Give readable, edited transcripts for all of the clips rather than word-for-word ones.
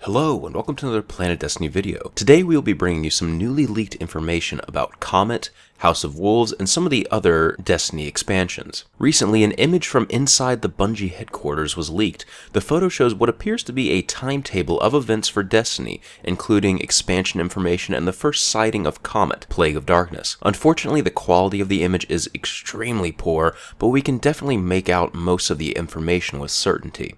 Hello and welcome to another PlanetDestiny video. Today we will be bringing you some newly leaked information about Comet, House of Wolves, and some of the other Destiny expansions. Recently, an image from inside the Bungie headquarters was leaked. The photo shows what appears to be a timetable of events for Destiny, including expansion information and the first sighting of Comet, Plague of Darkness. Unfortunately, the quality of the image is extremely poor, but we can definitely make out most of the information with certainty.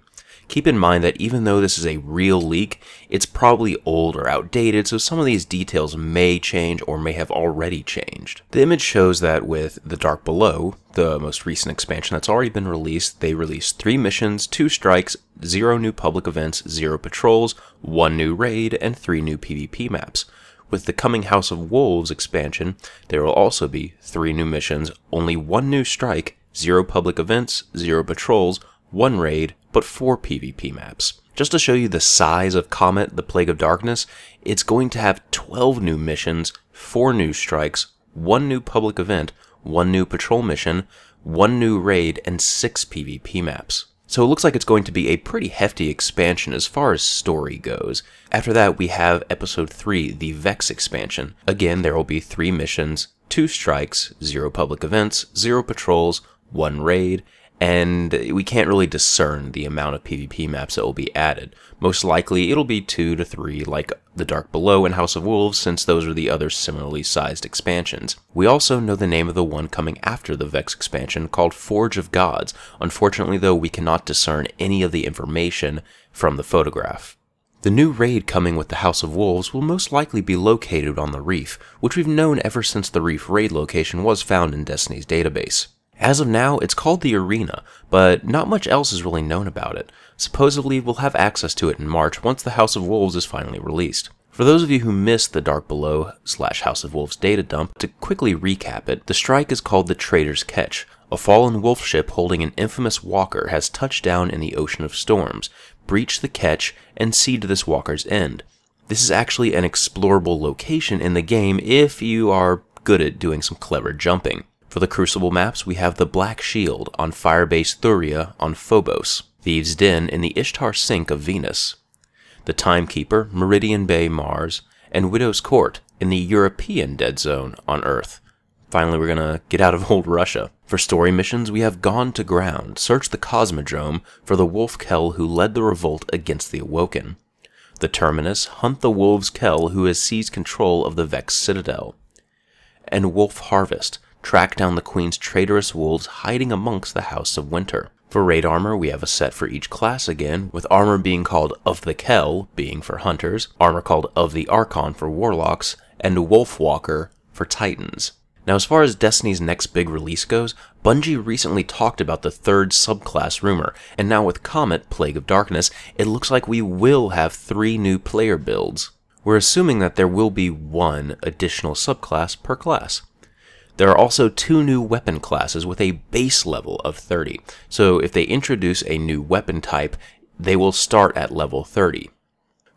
Keep in mind that even though this is a real leak, it's probably old or outdated, so some of these details may change or may have already changed. The image shows that with The Dark Below, the most recent expansion that's already been released, they released 3 missions, 2 strikes, 0 new public events, 0 patrols, 1 new raid, and 3 new PvP maps. With the coming House of Wolves expansion, there will also be 3 new missions, only 1 new strike, 0 public events, 0 patrols, 1 raid, but 4 PvP maps. Just to show you the size of Comet, the Plague of Darkness, it's going to have 12 new missions, 4 new strikes, 1 new public event, 1 new patrol mission, 1 new raid, and 6 PvP maps. So it looks like it's going to be a pretty hefty expansion as far as story goes. After that, we have Episode 3, the Vex expansion. Again, there will be 3 missions, 2 strikes, 0 public events, 0 patrols, 1 raid, and we can't really discern the amount of PvP maps that will be added. Most likely it'll be 2 to 3 like The Dark Below and House of Wolves, since those are the other similarly sized expansions. We also know the name of the one coming after the Vex expansion, called Forge of Gods. Unfortunately though, we cannot discern any of the information from the photograph. The new raid coming with the House of Wolves will most likely be located on the Reef, which we've known ever since the Reef raid location was found in Destiny's database. As of now, it's called the Arena, but not much else is really known about it. Supposedly, we'll have access to it in March once the House of Wolves is finally released. For those of you who missed the Dark Below / House of Wolves data dump, to quickly recap it, the strike is called the Traitor's Catch. A fallen wolf ship holding an infamous walker has touched down in the Ocean of Storms, breached the catch, and sealed this walker's end. This is actually an explorable location in the game if you are good at doing some clever jumping. For the Crucible maps, we have the Black Shield on Firebase Thuria on Phobos, Thieves' Den in the Ishtar Sink of Venus, the Timekeeper, Meridian Bay, Mars, and Widow's Court in the European Dead Zone on Earth. Finally, we're gonna get out of old Russia. For story missions, we have Gone to Ground, search the Cosmodrome for the Wolf Kell who led the revolt against the Awoken. The Terminus, hunt the Wolves Kell who has seized control of the Vex Citadel. And Wolf Harvest, track down the Queen's traitorous wolves hiding amongst the House of Winter. For raid armor, we have a set for each class again, with armor being called Of the Kell, being for hunters, armor called Of the Archon for warlocks, and Wolfwalker for titans. Now, as far as Destiny's next big release goes, Bungie recently talked about the 3rd subclass rumor, and now with Comet, Plague of Darkness, it looks like we will have 3 new player builds. We're assuming that there will be 1 additional subclass per class. There are also 2 new weapon classes with a base level of 30, so if they introduce a new weapon type, they will start at level 30.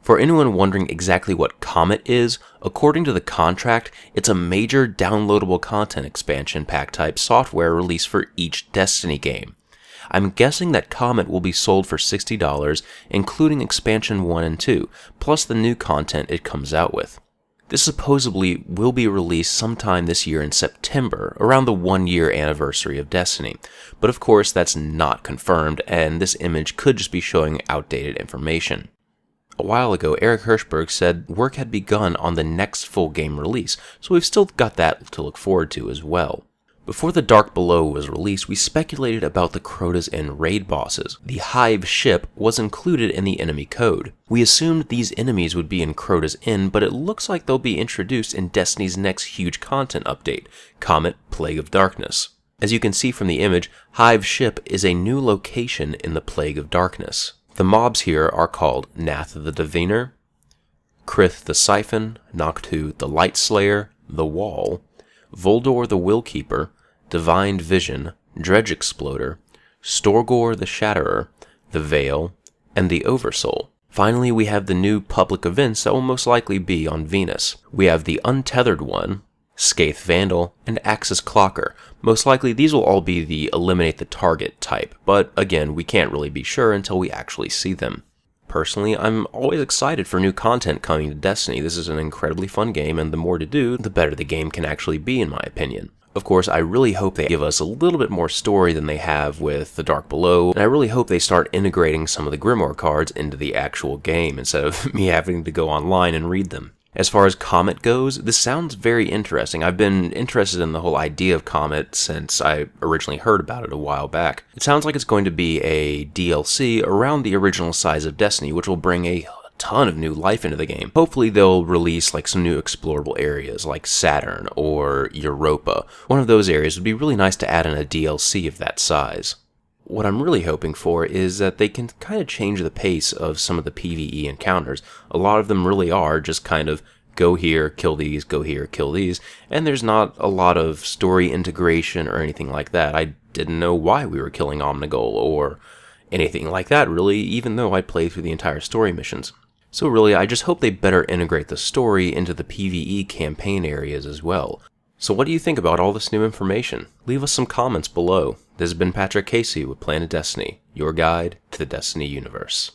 For anyone wondering exactly what Comet is, according to the contract, it's a major downloadable content expansion pack type software released for each Destiny game. I'm guessing that Comet will be sold for $60, including expansion 1 and 2, plus the new content it comes out with. This supposedly will be released sometime this year in September, around the 1-year anniversary of Destiny. But of course, that's not confirmed, and this image could just be showing outdated information. A while ago, Eric Hirschberg said work had begun on the next full game release, so we've still got that to look forward to as well. Before The Dark Below was released, we speculated about the Crota's Inn raid bosses. The Hive ship was included in the enemy code. We assumed these enemies would be in Crota's Inn, but it looks like they'll be introduced in Destiny's next huge content update, Comet, Plague of Darkness. As you can see from the image, Hive ship is a new location in the Plague of Darkness. The mobs here are called Nath the Diviner, Krith the Siphon, Noctu the Light Slayer, the Wall, Voldor the Willkeeper, Divine Vision, Dredge Exploder, Storgor the Shatterer, the Veil, and the Oversoul. Finally, we have the new public events that will most likely be on Venus. We have the Untethered One, Skaith Vandal, and Axis Clocker. Most likely these will all be the Eliminate the Target type, but again, we can't really be sure until we actually see them. Personally, I'm always excited for new content coming to Destiny. This is an incredibly fun game, and the more to do, the better the game can actually be, in my opinion. Of course, I really hope they give us a little bit more story than they have with The Dark Below, and I really hope they start integrating some of the Grimoire cards into the actual game instead of me having to go online and read them. As far as Comet goes, this sounds very interesting. I've been interested in the whole idea of Comet since I originally heard about it a while back. It sounds like it's going to be a DLC around the original size of Destiny, which will bring a ton of new life into the game. Hopefully they'll release like some new explorable areas like Saturn or Europa. One of those areas would be really nice to add in a DLC of that size. What I'm really hoping for is that they can kind of change the pace of some of the PvE encounters. A lot of them really are just kind of go here, kill these, go here, kill these, and there's not a lot of story integration or anything like that. I didn't know why we were killing Omnigul or anything like that really, even though I played through the entire story missions. So really, I just hope they better integrate the story into the PvE campaign areas as well. So what do you think about all this new information? Leave us some comments below. This has been Patrick Casey with Planet Destiny, your guide to the Destiny universe.